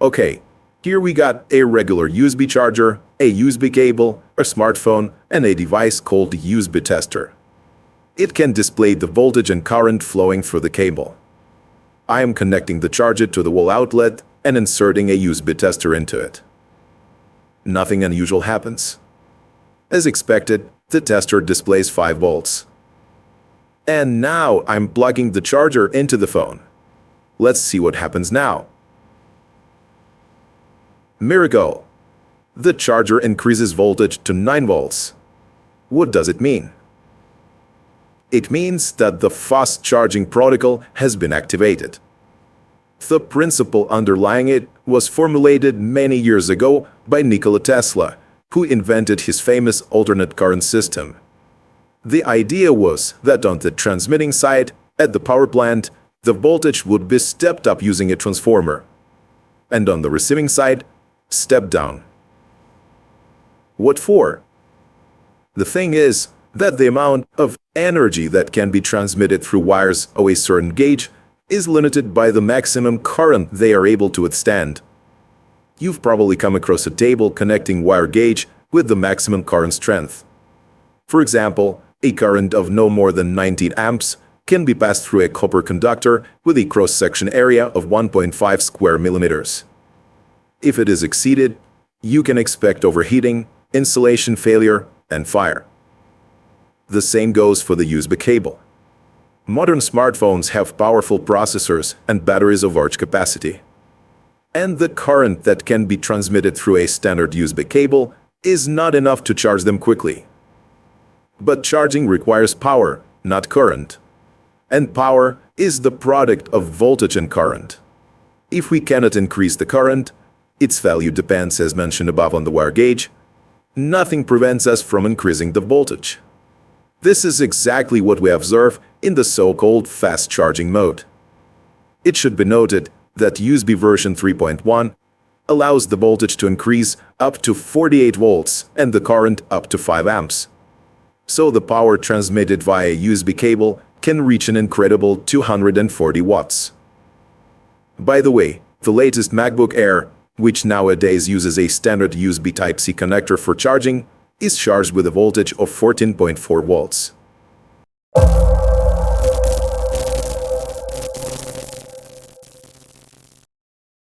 Okay, here we got a regular USB charger, a USB cable, a smartphone, and a device called the USB tester. It can display the voltage and current flowing through the cable. I am connecting the charger to the wall outlet and inserting a USB tester into it. Nothing unusual happens. As expected, the tester displays 5 volts. And now I'm plugging the charger into the phone. Let's see what happens now. Miracle! The charger increases voltage to 9 volts. What does it mean? It means that the fast charging protocol has been activated. The principle underlying it was formulated many years ago by Nikola Tesla, who invented his famous alternate current system. The idea was that on the transmitting side, at the power plant, the voltage would be stepped up using a transformer, and on the receiving side, stepped down. What for? The thing is that the amount of energy that can be transmitted through wires of a certain gauge is limited by the maximum current they are able to withstand. You've probably come across a table connecting wire gauge with the maximum current strength. For example, a current of no more than 19 amps can be passed through a copper conductor with a cross-section area of 1.5 square millimeters. If it is exceeded, you can expect overheating, insulation failure, and fire. The same goes for the USB cable. Modern smartphones have powerful processors and batteries of large capacity. And the current that can be transmitted through a standard USB cable is not enough to charge them quickly. But charging requires power, not current. And power is the product of voltage and current. If we cannot increase the current, its value depends, as mentioned above, on the wire gauge. Nothing prevents us from increasing the voltage. This is exactly what we observe in the so-called fast charging mode. It should be noted that USB version 3.1 allows the voltage to increase up to 48 volts and the current up to 5 amps. So the power transmitted via USB cable can reach an incredible 240 watts. By the way, the latest MacBook Air, which nowadays uses a standard USB Type-C connector for charging, is charged with a voltage of 14.4 volts.